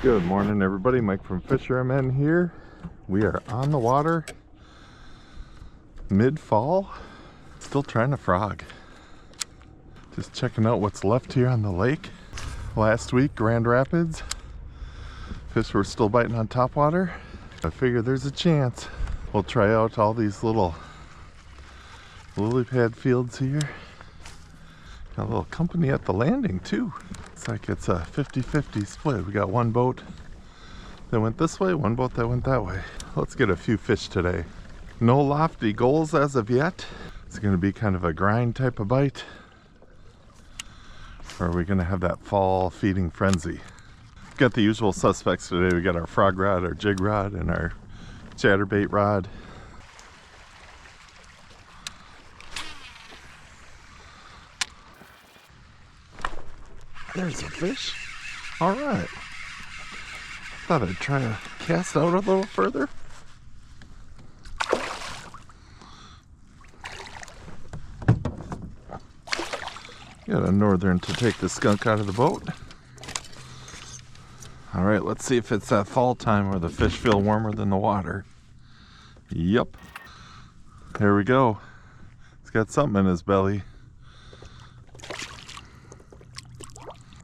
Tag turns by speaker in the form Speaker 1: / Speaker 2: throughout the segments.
Speaker 1: Good morning, everybody. Mike from FisherMN here. We are on the water, mid-fall, still trying to frog. Just checking out what's left here on the lake. Last week, Grand Rapids, fish were still biting on topwater. I figure there's a chance we'll try out all these little lily pad fields here. Got a little company at the landing too. It's like it's a 50-50 split. We got one boat that went this way, one boat that went that way. Let's get a few fish today. No lofty goals as of yet. It's gonna be kind of a grind type of bite. Or are we gonna have that fall feeding frenzy? Got the usual suspects today. We got our frog rod, our jig rod, and our chatterbait rod. There's a fish. All right. Thought I'd try to cast out a little further. Got a northern to take the skunk out of the boat. All right, let's see if it's that fall time where the fish feel warmer than the water. Yep. There we go. He's got something in his belly.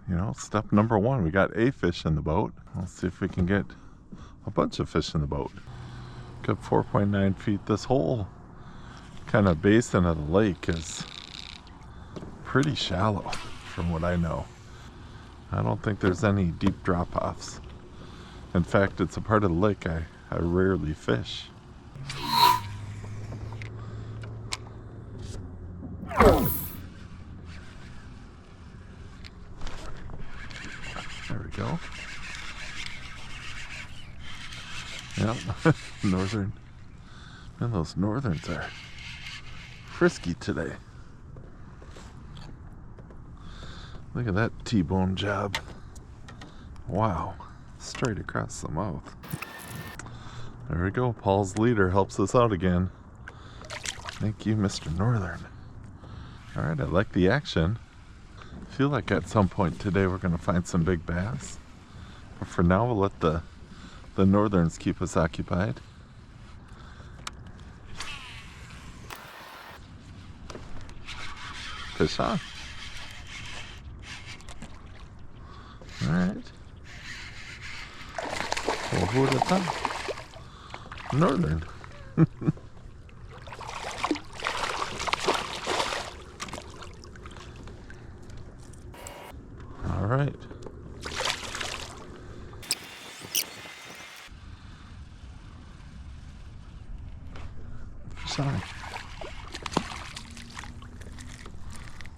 Speaker 1: You know, step number one, we got a fish in the boat. Let's see if we can get a bunch of fish in the boat. Got 4.9 feet. This whole kind of basin of the lake is pretty shallow from what I know. I don't think there's any deep drop-offs. In fact, it's a part of the lake I rarely fish. There we go. Yep, northern. Man, those northerns are frisky today. Look at that T-bone job. Wow, straight across the mouth. There we go, Paul's leader helps us out again. Thank you, Mr. Northern. All right, I like the action. I feel like at some point today we're gonna find some big bass. But for now, we'll let the northerns keep us occupied. Fish on. All right. Well, who would have thought? Northern. All right. Sorry.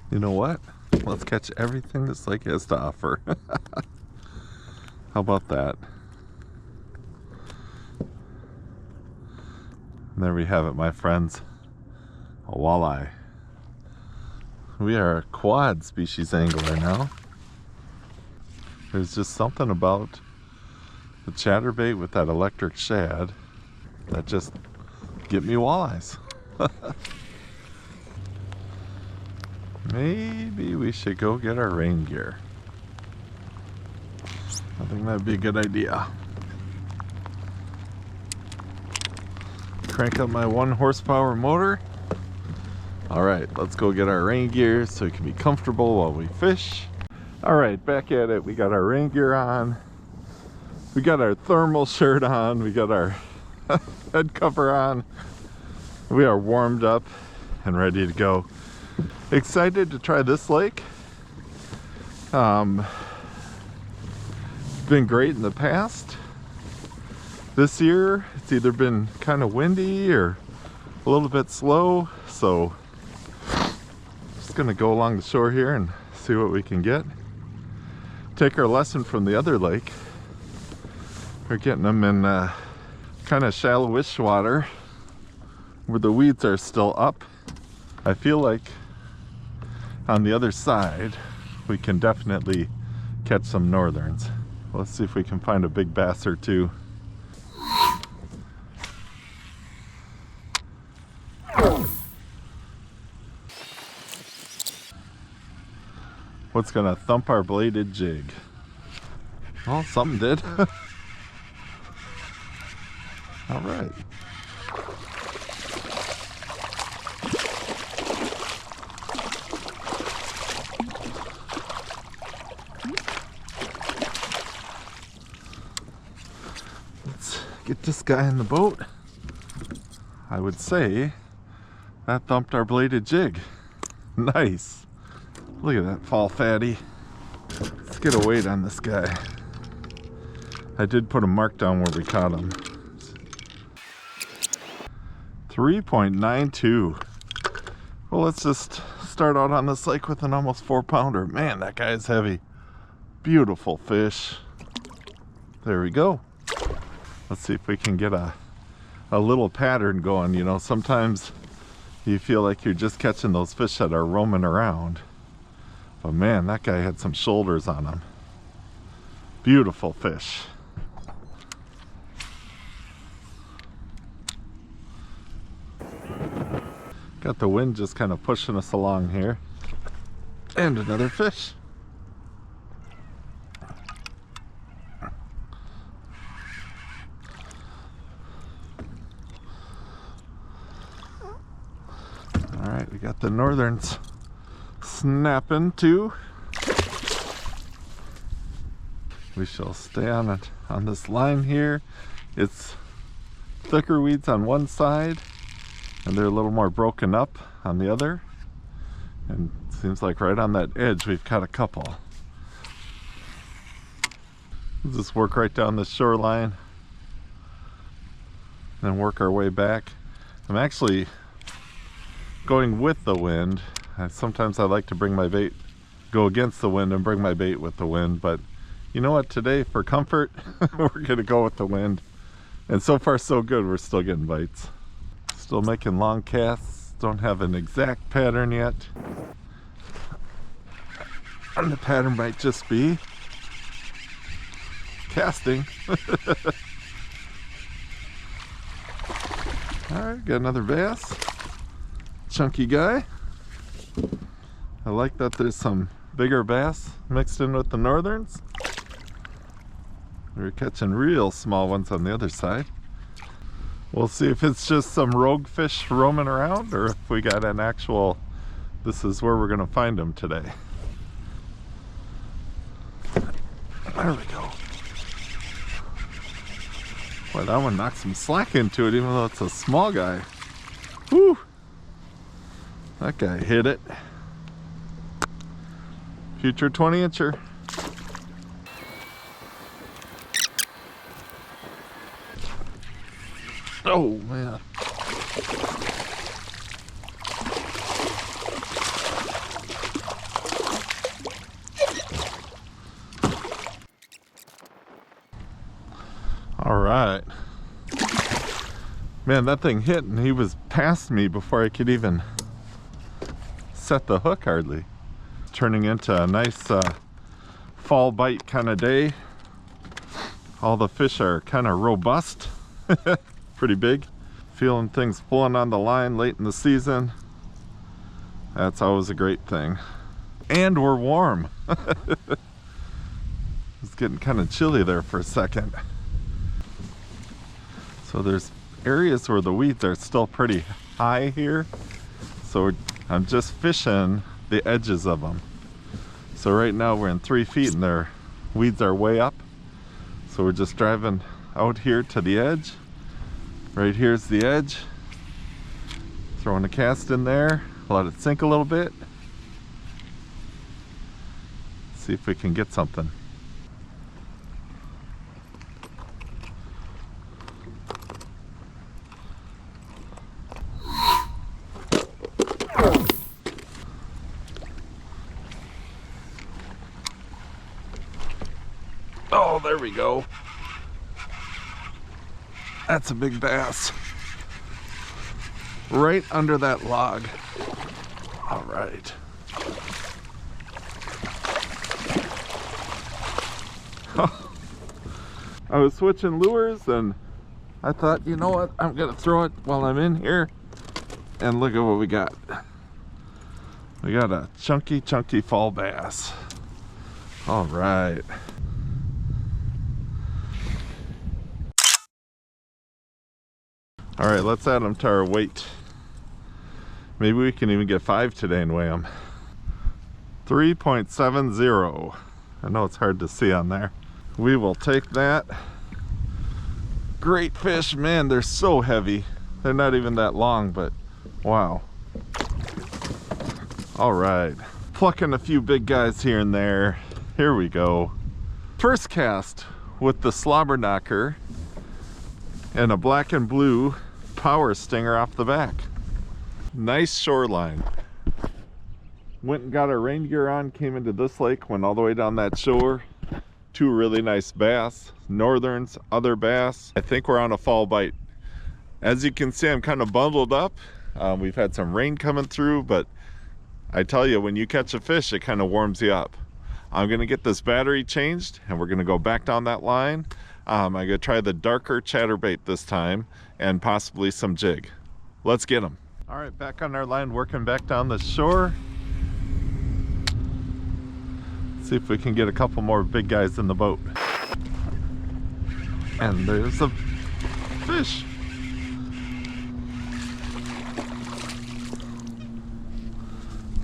Speaker 1: You know what? Let's catch everything this lake has to offer. How about that? And there we have it, my friends. A walleye. We are a quad species angler now. There's just something about the chatterbait with that electric shad that just get me walleyes. Maybe we should go get our rain gear. I think that'd be a good idea. Crank up my 1 horsepower motor. All right, let's go get our rain gear so we can be comfortable while we fish. All right, back at it. We got our rain gear on. We got our thermal shirt on. We got our head cover on. We are warmed up and ready to go. Excited to try this lake. It's been great in the past. This year, it's either been kind of windy or a little bit slow, so just gonna go along the shore here and see what we can get. Take our lesson from the other lake. We're getting them in kind of shallowish water where the weeds are still up. I feel like on the other side we can definitely catch some northerns. Let's see if we can find a big bass or two. What's gonna thump our bladed jig? Well, something did. All right. Let's get this guy in the boat. I would say that thumped our bladed jig. Nice. Look at that fall fatty. Let's get a weight on this guy. I did put a mark down where we caught him. 3.92. Well, let's just start out on this lake with an almost 4-pounder. Man, that guy is heavy. Beautiful fish. There we go. Let's see if we can get a little pattern going. You know, sometimes you feel like you're just catching those fish that are roaming around. But man, that guy had some shoulders on him. Beautiful fish. Got the wind just kind of pushing us along here. And another fish. All right, we got the northerns snapping too. We shall stay on it on this line here. It's thicker weeds on one side and they're a little more broken up on the other, and it seems like right on that edge we've caught a couple. We'll just work right down the shoreline and work our way back. I'm actually going with the wind. Sometimes I like to bring my bait, go against the wind and bring my bait with the wind, but you know what, today for comfort we're gonna go with the wind, and so far so good. We're still getting bites, still making long casts. Don't have an exact pattern yet, and the pattern might just be casting. All right, got another bass, chunky guy. I like that there's some bigger bass mixed in with the northerns. We're catching real small ones on the other side. We'll see if it's just some rogue fish roaming around or if we got an actual, this is where we're gonna find them today. There we go. Boy, that one knocked some slack into it even though it's a small guy. Whew! That guy hit it. Future 20-incher. Oh man. All right. Man, that thing hit and he was past me before I could even set the hook hardly. Turning into a nice fall bite kind of day. All the fish are kind of robust. Pretty big. Feeling things pulling on the line late in the season. That's always a great thing. And we're warm. It's getting kind of chilly there for a second. So there's areas where the weeds are still pretty high here. So I'm just fishing the edges of them. So right now we're in 3 feet and their weeds are way up. So we're just driving out here to the edge. Right here's the edge. Throwing a cast in there, let it sink a little bit. See if we can get something. Oh, there we go. That's a big bass. Right under that log. All right. I was switching lures and I thought, you know what, I'm gonna throw it while I'm in here. And look at what we got. We got a chunky fall bass. All right. All right, let's add them to our weight. Maybe we can even get 5 today and weigh them. 3.70. I know it's hard to see on there. We will take that. Great fish, man, they're so heavy. They're not even that long, but wow. All right, plucking a few big guys here and there. Here we go. First cast with the Slobberknocker and a black and blue power stinger off the back. Nice shoreline. Went and got our rain gear on, came into this lake, went all the way down that shore. 2 really nice bass, northerns, other bass. I think we're on a fall bite. As you can see, I'm kind of bundled up. We've had some rain coming through, but I tell you, when you catch a fish, it kind of warms you up. I'm gonna get this battery changed and we're gonna go back down that line. I'm gonna try the darker chatterbait this time and possibly some jig. Let's get them. All right, back on our line, working back down the shore. See if we can get a couple more big guys in the boat. And there's a fish.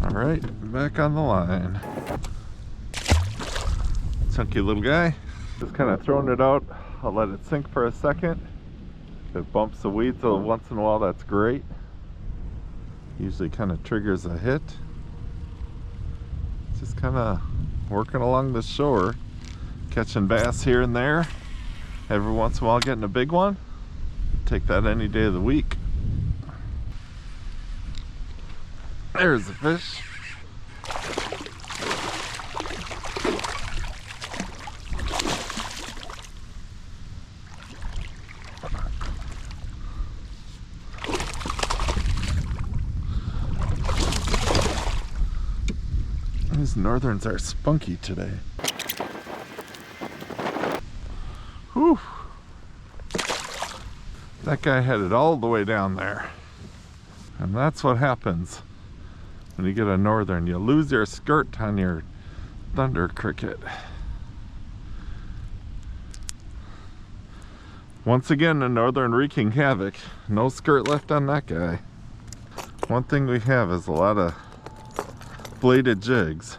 Speaker 1: All right, back on the line. Chunky little guy. Just kind of throwing it out. I'll let it sink for a second. If it bumps the weeds once in a while, that's great. Usually kind of triggers a hit. Just kind of working along the shore, catching bass here and there. Every once in a while getting a big one. Take that any day of the week. There's the fish. These northerns are spunky today. Whew. That guy headed all the way down there. And that's what happens when you get a northern. You lose your skirt on your thunder cricket. Once again, a northern wreaking havoc. No skirt left on that guy. One thing we have is a lot of bladed jigs.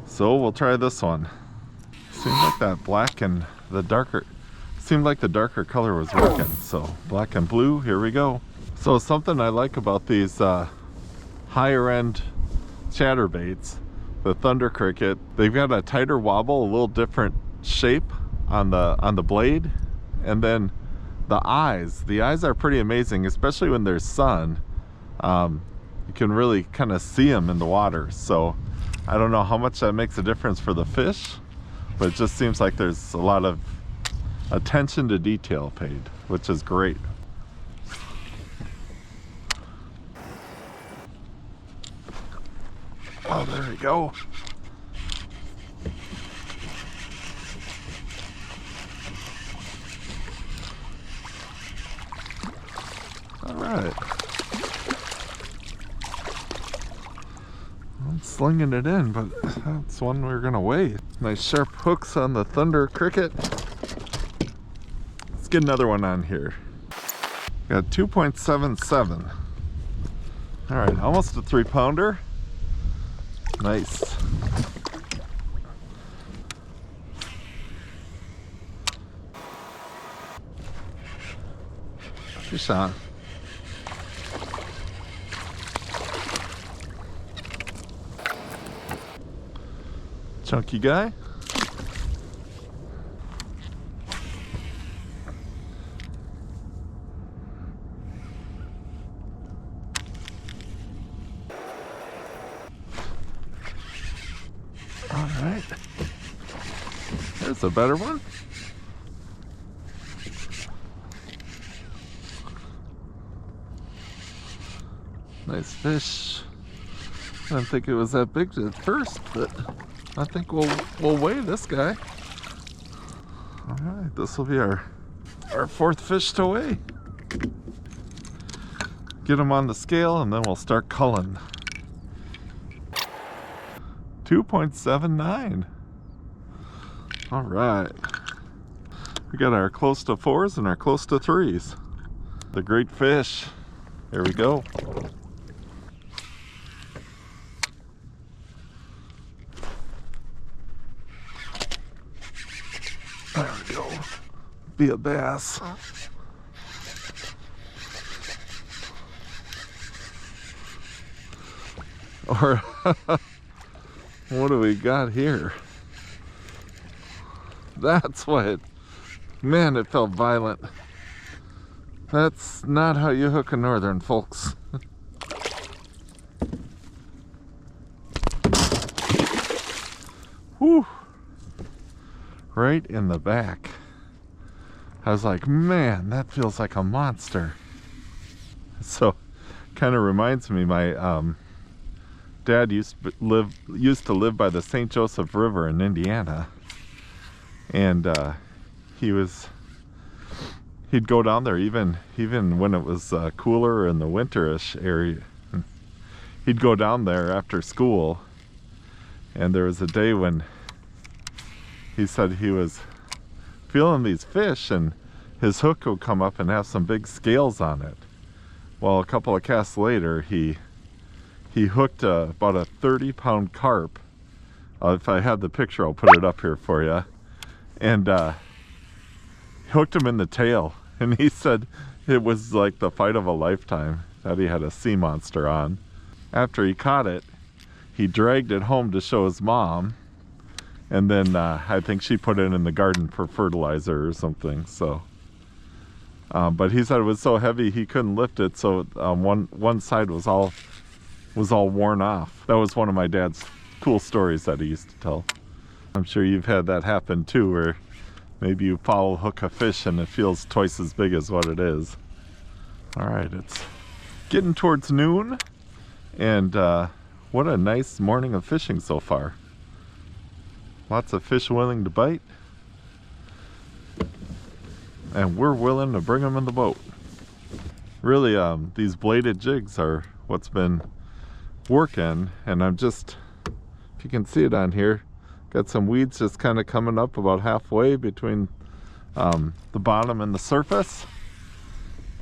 Speaker 1: So we'll try this one. Seemed like that black and the darker, seemed like the darker color was working. So black and blue, here we go. So something I like about these higher end chatterbaits, the thunder cricket, they've got a tighter wobble, a little different shape on the blade, and then the eyes are pretty amazing, especially when there's sun. You can really kind of see them in the water. So I don't know how much that makes a difference for the fish, but it just seems like there's a lot of attention to detail paid, which is great. Oh, there we go. All right. I'm slinging it in, but that's one we're gonna weigh. Nice sharp hooks on the thunder cricket. Let's get another one on here. Got 2.77. All right, almost a 3-pounder. Nice. Fish on. Chunky guy. All right. There's a better one. Nice fish. I didn't think it was that big at first, but I think we'll weigh this guy. All right, this will be our 4th fish to weigh. Get him on the scale and then we'll start culling. 2.79. All right. We got our close to 4s and our close to 3s. The great fish. There we go. There we go. Be a bass. Or what do we got here? That's what. Man, it felt violent. That's not how you hook a northern, folks. Whew. Right in the back. I was like, man, that feels like a monster. So, kind of reminds me, my dad used to live by the St. Joseph River in Indiana, and he'd go down there even when it was cooler in the winterish area. He'd go down there after school, and there was a day when he said he was feeling these fish and his hook would come up and have some big scales on it. Well, a couple of casts later, he hooked about a 30-pound carp. If I had the picture, I'll put it up here for you. And hooked him in the tail. And he said it was like the fight of a lifetime, that he had a sea monster on. After he caught it, he dragged it home to show his mom. And then I think she put it in the garden for fertilizer or something. So, but he said it was so heavy he couldn't lift it. So one side was all worn off. That was one of my dad's cool stories that he used to tell. I'm sure you've had that happen too, where maybe you foul hook a fish and it feels twice as big as what it is. All right, it's getting towards noon, and what a nice morning of fishing so far. Lots of fish willing to bite, and we're willing to bring them in the boat. Really, these bladed jigs are what's been working, and I'm just, if you can see it on here, got some weeds just kind of coming up about halfway between the bottom and the surface,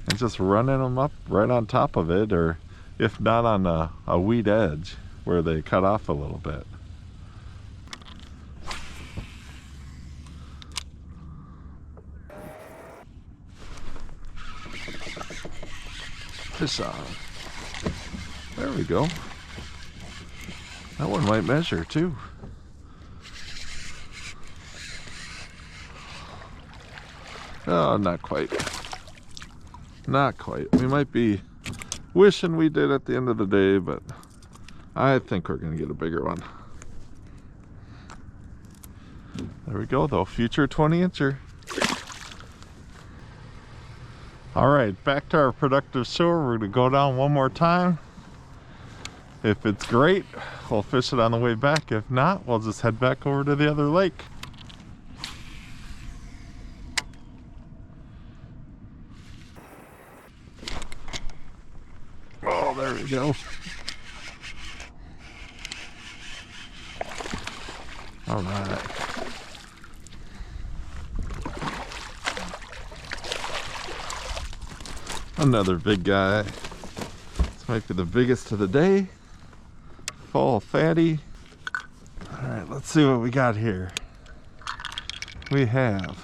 Speaker 1: and just running them up right on top of it, or if not on a weed edge where they cut off a little bit. Fish on. There we go. That one might measure too. Oh, not quite. Not quite. We might be wishing we did at the end of the day, but I think we're going to get a bigger one. There we go, though. Future 20-incher. Alright, back to our productive shore. We're going to go down one more time. If it's great, we'll fish it on the way back. If not, we'll just head back over to the other lake. Oh, there we go. All right. Another big guy. This might be the biggest of the day. Full fatty. All right, let's see what we got here. We have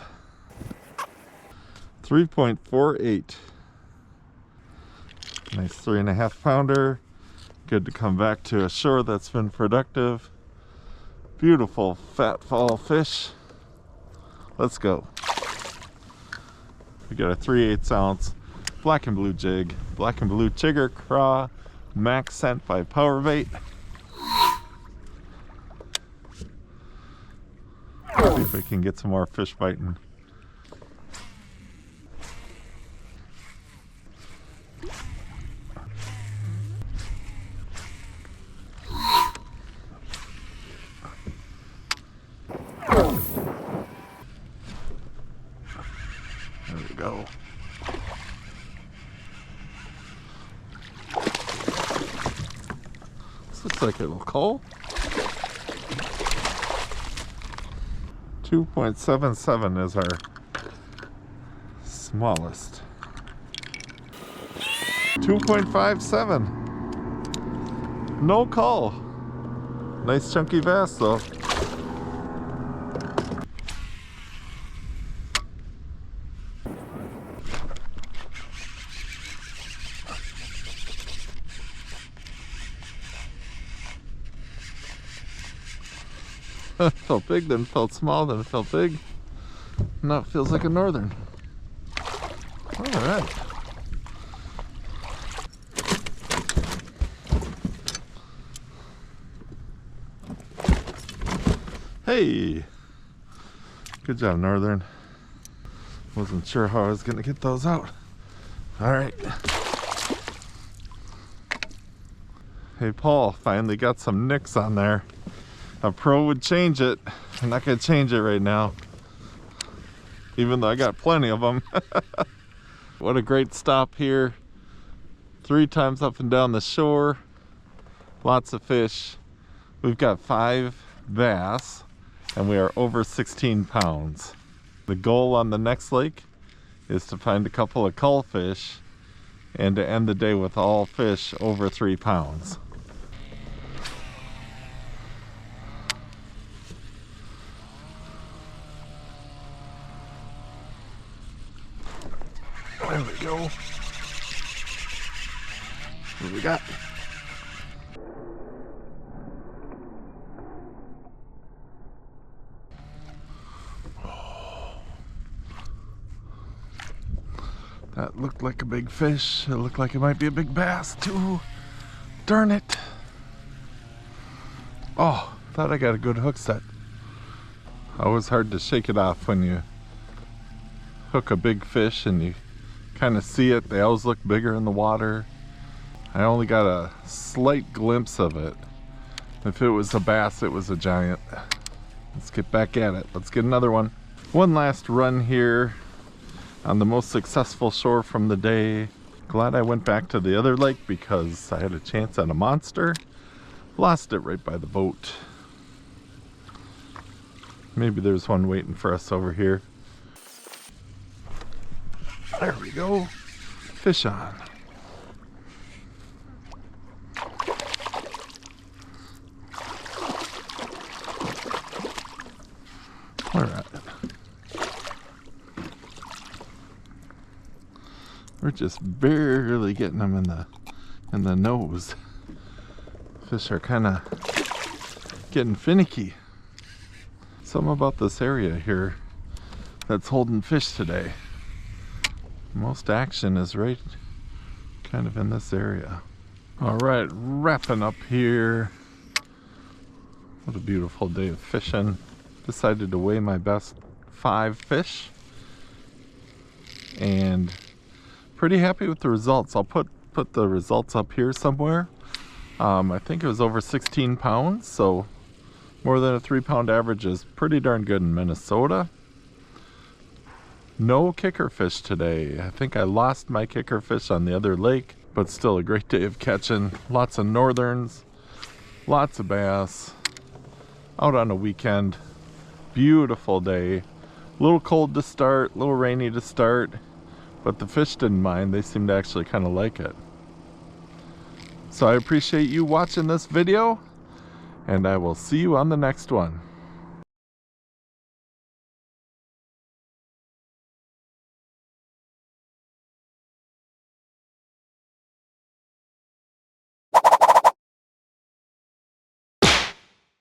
Speaker 1: 3.48. Nice 3.5 pounder. Good to come back to a shore that's been productive. Beautiful fat fall fish. Let's go. We got a 3/8 ounce black and blue jig, black and blue chigger craw, max scent by Powerbait. See if we can get some more fish biting. There we go. This looks like it'll cull. 2.77 is our smallest. 2.57. No call. Nice chunky bass though. Felt big, then felt small, then it felt big. Now it feels like a northern. All right. Hey, good job, northern. Wasn't sure how I was gonna get those out. All right. Hey, Paul, finally got some nicks on there. A pro would change it. I'm not gonna change it right now, even though I got plenty of them. What a great stop here. 3 times up and down the shore. Lots of fish. We've got 5 bass and we are over 16 pounds. The goal on the next lake is to find a couple of cullfish and to end the day with all fish over 3 pounds. There we go. What do we got? That looked like a big fish. It looked like it might be a big bass too. Darn it. Oh, thought I got a good hook set. Always hard to shake it off when you hook a big fish and you kind of see it. They always look bigger in the water. I only got a slight glimpse of it. If it was a bass, it was a giant. Let's get back at it. Let's get another one. One last run here on the most successful shore from the day. Glad I went back to the other lake because I had a chance at a monster. Lost it right by the boat. Maybe there's one waiting for us over here. There we go. Fish on. All right. We're just barely getting them in the nose. Fish are kind of getting finicky. Something about this area here that's holding fish today. Most action is right kind of in this area. All right, wrapping up here. What a beautiful day of fishing. Decided to weigh my best 5 fish and pretty happy with the results. I'll put the results up here somewhere. I think it was over 16 pounds, so more than a 3-pound average is pretty darn good in Minnesota. No kicker fish today. I think I lost my kicker fish on the other lake, but still a great day of catching. Lots of northerns, lots of bass, out on a weekend. Beautiful day. A little cold to start, a little rainy to start, but the fish didn't mind. They seemed to actually kind of like it. So I appreciate you watching this video, and I will see you on the next one.